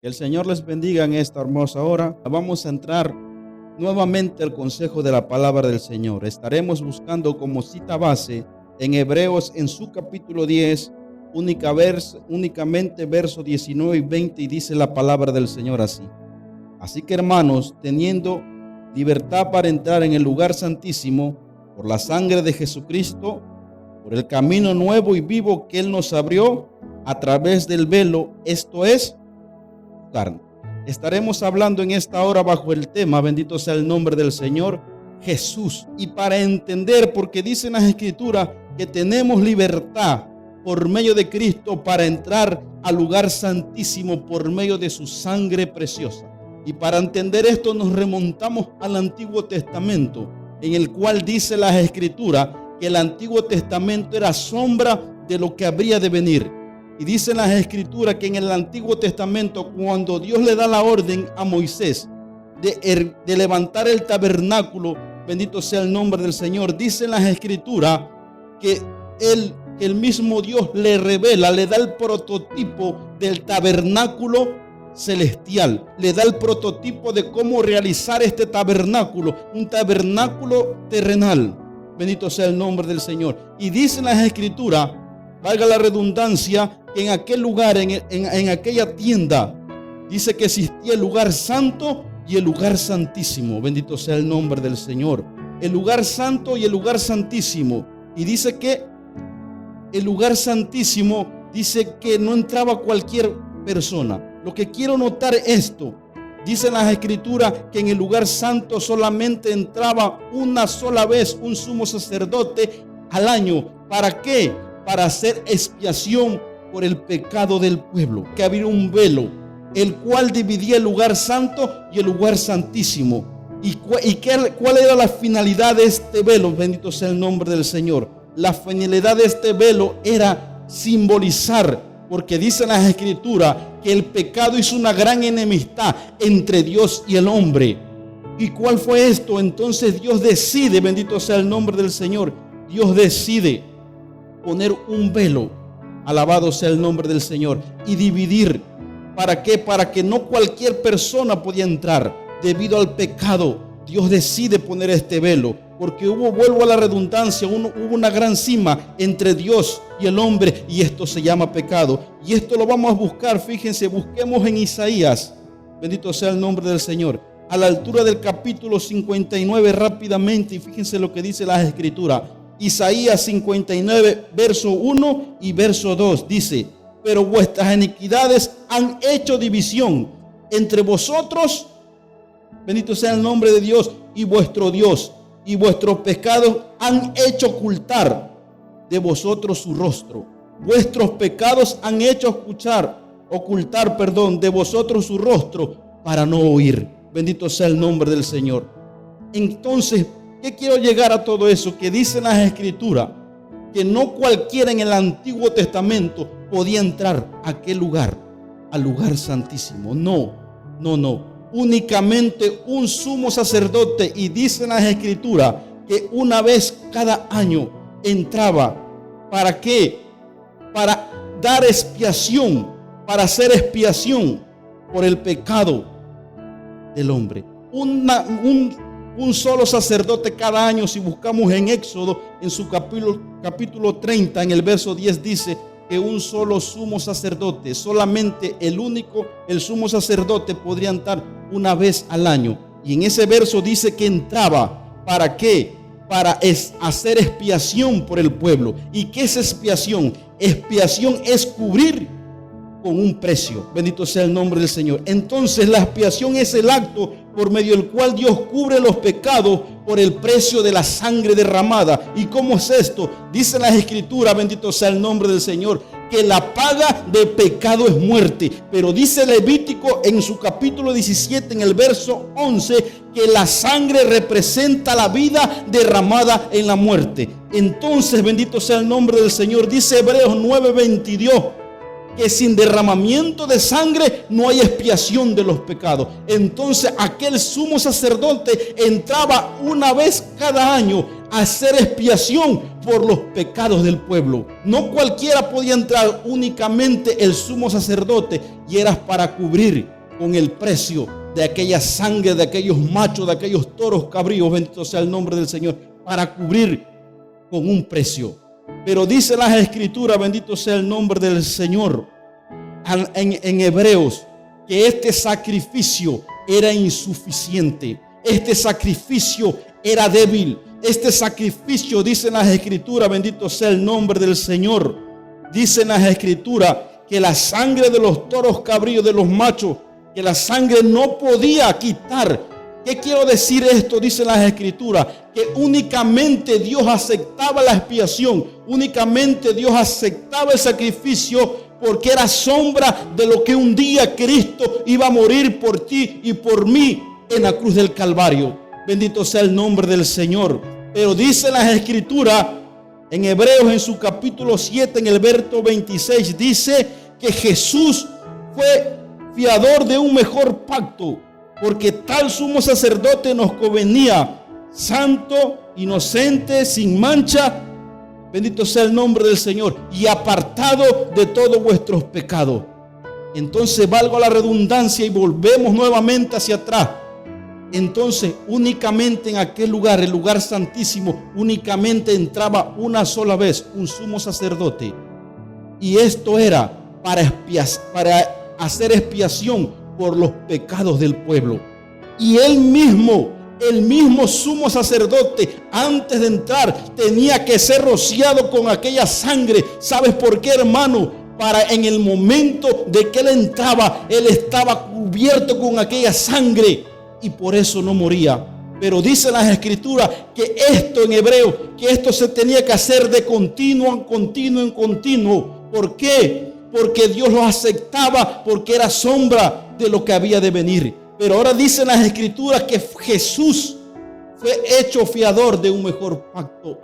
Que el Señor les bendiga en esta hermosa hora. Vamos a entrar nuevamente al consejo de la palabra del Señor. Estaremos buscando como cita base en Hebreos en su capítulo 10, únicamente versos 19 y 20, y dice la palabra del Señor así. Así que, hermanos, teniendo libertad para entrar en el lugar santísimo por la sangre de Jesucristo, por el camino nuevo y vivo que Él nos abrió a través del velo, esto es carne. Estaremos hablando en esta hora bajo el tema, bendito sea el nombre del Señor, Jesús. Y para entender, porque dicen las Escrituras que tenemos libertad por medio de Cristo para entrar al lugar santísimo por medio de su sangre preciosa. Y para entender esto nos remontamos al Antiguo Testamento, en el cual dice las Escrituras que el Antiguo Testamento era sombra de lo que habría de venir. Y dicen las Escrituras que en el Antiguo Testamento, cuando Dios le da la orden a Moisés de levantar el tabernáculo, bendito sea el nombre del Señor, dicen las Escrituras que el mismo Dios le revela, le da el prototipo del tabernáculo celestial, le da el prototipo de cómo realizar este tabernáculo, un tabernáculo terrenal. Bendito sea el nombre del Señor. Y dicen las Escrituras, valga la redundancia, que en aquel lugar, en aquella tienda, dice que existía el lugar santo y el lugar santísimo. Bendito sea el nombre del Señor. El lugar santo y el lugar santísimo. Y dice que el lugar santísimo, dice que no entraba cualquier persona. Lo que quiero notar es esto. Dicen las Escrituras que en el lugar santo solamente entraba una sola vez un sumo sacerdote al año. ¿Para qué? Para hacer expiación por el pecado del pueblo. Que había un velo, el cual dividía el lugar santo y el lugar santísimo. ¿Y cuál era la finalidad de este velo? Bendito sea el nombre del Señor. La finalidad de este velo era simbolizar, porque dicen las Escrituras que el pecado hizo una gran enemistad entre Dios y el hombre. ¿Y cuál fue esto? Entonces Dios decide, bendito sea el nombre del Señor, Dios decide poner un velo, alabado sea el nombre del Señor, y dividir. ¿Para qué? Para que no cualquier persona podía entrar debido al pecado. Dios decide poner este velo, porque vuelvo a la redundancia, hubo una gran cima entre Dios y el hombre, y esto se llama pecado. Y esto lo vamos a buscar, fíjense, busquemos en Isaías, bendito sea el nombre del Señor, a la altura del capítulo 59 rápidamente, y fíjense lo que dice las Escrituras. Isaías 59, verso 1 y verso 2 dice: pero vuestras iniquidades han hecho división entre vosotros, bendito sea el nombre de Dios, y vuestro Dios, y vuestros pecados han hecho ocultar de vosotros su rostro. Vuestros pecados han hecho ocultar de vosotros su rostro para no oír. Bendito sea el nombre del Señor. Entonces, ¿qué quiero llegar a todo eso? Que dicen las Escrituras que no cualquiera en el Antiguo Testamento podía entrar a aquel lugar, al lugar santísimo. No. Únicamente un sumo sacerdote, y dicen las Escrituras que una vez cada año entraba. ¿Para qué? Para dar expiación, para hacer expiación por el pecado del hombre. Un solo sacerdote cada año. Si buscamos en Éxodo, en su capítulo 30, en el verso 10 dice que un solo sumo sacerdote, solamente el sumo sacerdote podría entrar una vez al año. Y en ese verso dice que entraba, ¿para qué? Para hacer expiación por el pueblo. ¿Y qué es expiación? Expiación es cubrir con un precio. Bendito sea el nombre del Señor. Entonces la expiación es el acto por medio del cual Dios cubre los pecados por el precio de la sangre derramada. ¿Y cómo es esto? Dicen las Escrituras, bendito sea el nombre del Señor, que la paga de pecado es muerte. Pero dice Levítico en su capítulo 17, en el verso 11, que la sangre representa la vida derramada en la muerte. Entonces, bendito sea el nombre del Señor, dice Hebreos 9:22, que sin derramamiento de sangre no hay expiación de los pecados. Entonces aquel sumo sacerdote entraba una vez cada año hacer expiación por los pecados del pueblo. No cualquiera podía entrar, únicamente el sumo sacerdote, y era para cubrir con el precio de aquella sangre, de aquellos machos, de aquellos toros cabríos, bendito sea el nombre del Señor, para cubrir con un precio. Pero dice las Escrituras, bendito sea el nombre del Señor, en Hebreos, que este sacrificio era insuficiente, este sacrificio era débil. Este sacrificio, dicen las Escrituras, bendito sea el nombre del Señor, dicen las Escrituras que la sangre de los toros cabríos, de los machos, que la sangre no podía quitar. ¿Qué quiero decir esto? Dicen las Escrituras que únicamente Dios aceptaba la expiación, únicamente Dios aceptaba el sacrificio, porque era sombra de lo que un día Cristo iba a morir por ti y por mí en la cruz del Calvario. Bendito sea el nombre del Señor. Pero dice las Escrituras en Hebreos, en su capítulo 7, en el verso 26, dice que Jesús fue fiador de un mejor pacto, porque tal sumo sacerdote nos convenía, santo, inocente, sin mancha, bendito sea el nombre del Señor, y apartado de todos vuestros pecados. Entonces, valga la redundancia y volvemos nuevamente hacia atrás. Entonces, únicamente en aquel lugar, el lugar santísimo, únicamente entraba una sola vez un sumo sacerdote. Y esto era para hacer expiación por los pecados del pueblo. Y el mismo sumo sacerdote, antes de entrar, tenía que ser rociado con aquella sangre. ¿Sabes por qué, hermano? Para en el momento de que él entraba, él estaba cubierto con aquella sangre, y por eso no moría. Pero dice las Escrituras que esto en hebreo, que esto se tenía que hacer de continuo en continuo en continuo. ¿Por qué? Porque Dios lo aceptaba, porque era sombra de lo que había de venir. Pero ahora dicen las Escrituras que Jesús fue hecho fiador de un mejor pacto,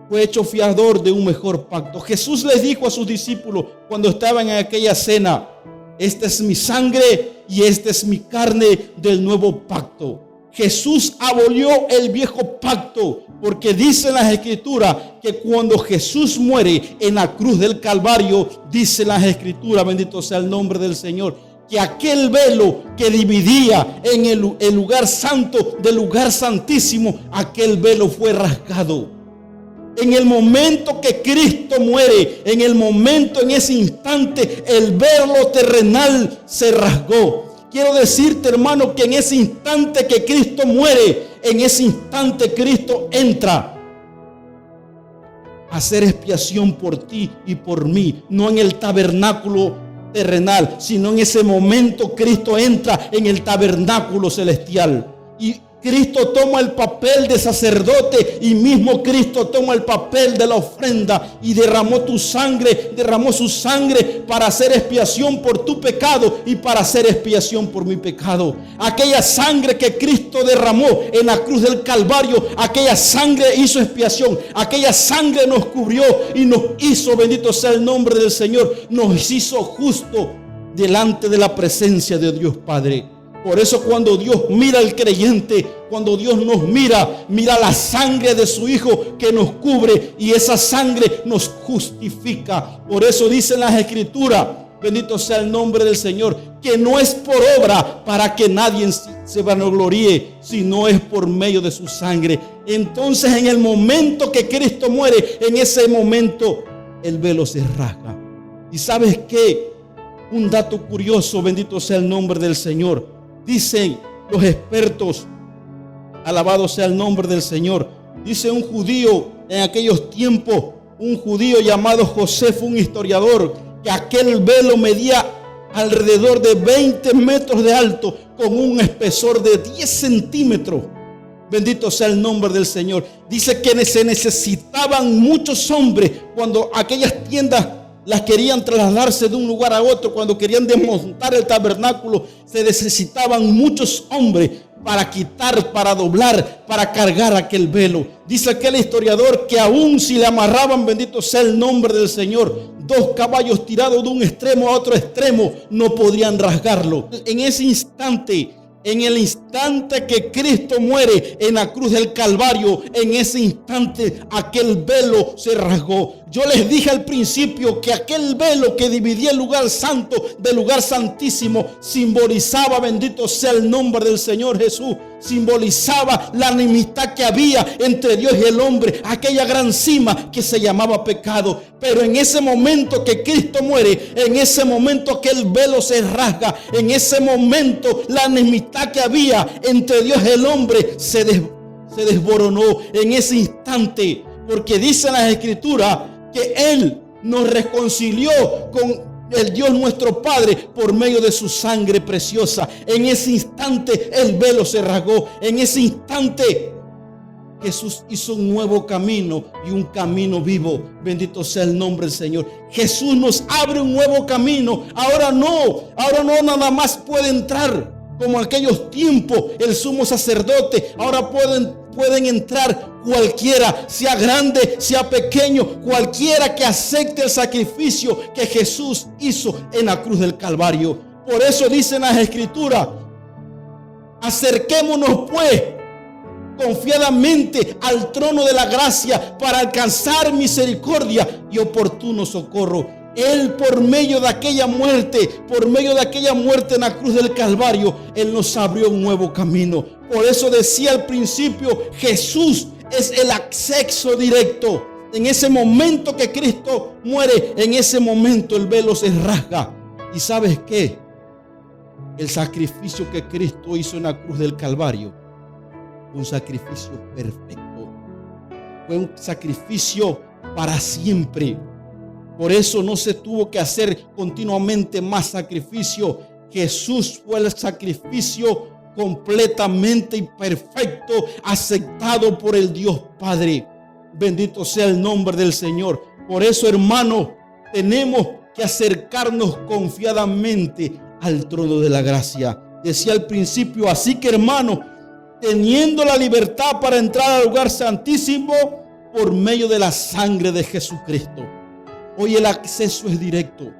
fue hecho fiador de un mejor pacto. Jesús les dijo a sus discípulos cuando estaban en aquella cena: esta es mi sangre y esta es mi carne del nuevo pacto. Jesús abolió el viejo pacto, porque dicen las Escrituras que cuando Jesús muere en la cruz del Calvario, dicen las Escrituras, bendito sea el nombre del Señor, que aquel velo que dividía en el lugar santo del lugar santísimo, aquel velo fue rasgado. En el momento que Cristo muere, en ese instante, el velo terrenal se rasgó. Quiero decirte, hermano, que en ese instante que Cristo muere, en ese instante Cristo entra a hacer expiación por ti y por mí. No en el tabernáculo terrenal, sino en ese momento Cristo entra en el tabernáculo celestial. Y Cristo toma el papel de sacerdote, y mismo Cristo toma el papel de la ofrenda y derramó su sangre para hacer expiación por tu pecado y para hacer expiación por mi pecado. Aquella sangre que Cristo derramó en la cruz del Calvario, aquella sangre hizo expiación, aquella sangre nos cubrió y nos hizo, bendito sea el nombre del Señor, nos hizo justo delante de la presencia de Dios Padre. Por eso cuando Dios mira al creyente, cuando Dios nos mira la sangre de su Hijo que nos cubre, y esa sangre nos justifica. Por eso dicen las Escrituras, bendito sea el nombre del Señor, que no es por obra para que nadie se vanagloríe, sino es por medio de su sangre. Entonces, en el momento que Cristo muere, en ese momento el velo se rasga. ¿Y sabes qué? Un dato curioso, bendito sea el nombre del Señor. Dicen los expertos, alabado sea el nombre del Señor, dice un judío en aquellos tiempos, un judío llamado Josefo, un historiador, que aquel velo medía alrededor de 20 metros de alto, con un espesor de 10 centímetros. Bendito sea el nombre del Señor. Dice que se necesitaban muchos hombres cuando aquellas tiendas las querían trasladarse de un lugar a otro. Cuando querían desmontar el tabernáculo, se necesitaban muchos hombres para quitar, para doblar, para cargar aquel velo. Dice aquel historiador que aún si le amarraban, bendito sea el nombre del Señor, 2 caballos tirados de un extremo a otro extremo, no podrían rasgarlo. En ese instante En el instante que Cristo muere en la cruz del Calvario, en ese instante aquel velo se rasgó. Yo les dije al principio que aquel velo que dividía el lugar santo del lugar santísimo simbolizaba, bendito sea el nombre del Señor Jesús, simbolizaba la enemistad que había entre Dios y el hombre, aquella gran cima que se llamaba pecado. Pero en ese momento que Cristo muere, en ese momento aquel velo se rasga, en ese momento la enemistad que había entre Dios y el hombre se desboronó en ese instante, porque dice las Escrituras que Él nos reconcilió con el Dios nuestro Padre por medio de su sangre preciosa. En ese instante el velo se rasgó. En ese instante Jesús hizo un nuevo camino y un camino vivo. Bendito sea el nombre del Señor. Jesús nos abre un nuevo camino. Ahora no nada más puede entrar como en aquellos tiempos el sumo sacerdote. Ahora pueden entrar cualquiera, sea grande, sea pequeño, cualquiera que acepte el sacrificio que Jesús hizo en la cruz del Calvario. Por eso dicen las Escrituras: acerquémonos pues confiadamente al trono de la gracia para alcanzar misericordia y oportuno socorro. Él, por medio de aquella muerte en la cruz del Calvario, Él nos abrió un nuevo camino. Por eso decía al principio, Jesús es el acceso directo. En ese momento que Cristo muere, en ese momento el velo se rasga. ¿Y sabes qué? El sacrificio que Cristo hizo en la cruz del Calvario fue un sacrificio perfecto. Fue un sacrificio para siempre. Por eso no se tuvo que hacer continuamente más sacrificio. Jesús fue el sacrificio completamente y perfecto, aceptado por el Dios Padre. Bendito sea el nombre del Señor. Por eso, hermano, tenemos que acercarnos confiadamente al trono de la gracia. Decía al principio, así que, hermano, teniendo la libertad para entrar al lugar santísimo por medio de la sangre de Jesucristo. Hoy el acceso es directo.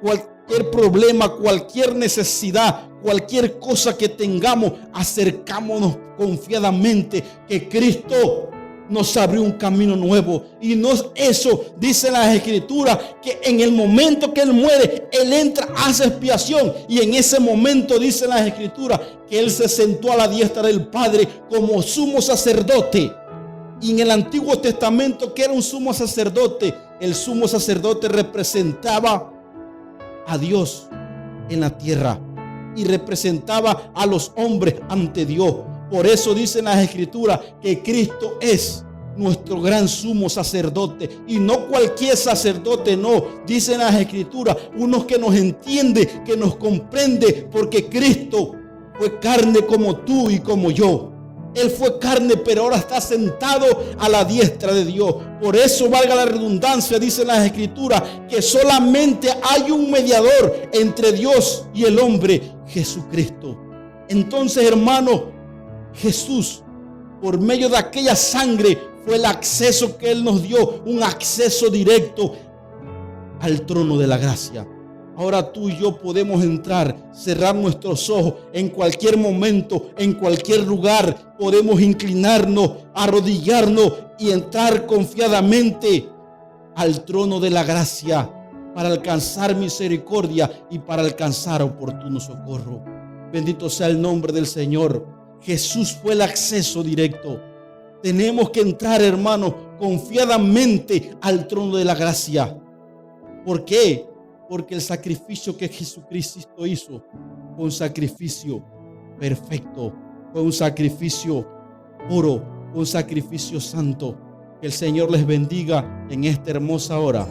Cualquier problema, cualquier necesidad, cualquier cosa que tengamos, acercámonos confiadamente, que Cristo nos abrió un camino nuevo. Y no es eso, dice las Escrituras, que en el momento que Él muere, Él entra, hace expiación. Y en ese momento, dice las Escrituras, que Él se sentó a la diestra del Padre como sumo sacerdote. Y en el Antiguo Testamento, que era un sumo sacerdote, el sumo sacerdote representaba a Dios en la tierra y representaba a los hombres ante Dios. Por eso dicen las Escrituras que Cristo es nuestro gran sumo sacerdote, y no cualquier sacerdote, no. Dicen las Escrituras, uno que nos entiende, que nos comprende, porque Cristo fue carne como tú y como yo. Él fue carne, pero ahora está sentado a la diestra de Dios. Por eso, valga la redundancia, dicen las Escrituras, que solamente hay un mediador entre Dios y el hombre, Jesucristo. Entonces, hermano, Jesús, por medio de aquella sangre, fue el acceso que Él nos dio, un acceso directo al trono de la gracia. Ahora tú y yo podemos entrar, cerrar nuestros ojos en cualquier momento, en cualquier lugar. Podemos inclinarnos, arrodillarnos y entrar confiadamente al trono de la gracia para alcanzar misericordia y para alcanzar oportuno socorro. Bendito sea el nombre del Señor. Jesús fue el acceso directo. Tenemos que entrar, hermanos, confiadamente al trono de la gracia. ¿Por qué? Porque el sacrificio que Jesucristo hizo fue un sacrificio perfecto, fue un sacrificio puro, un sacrificio santo. Que el Señor les bendiga en esta hermosa hora.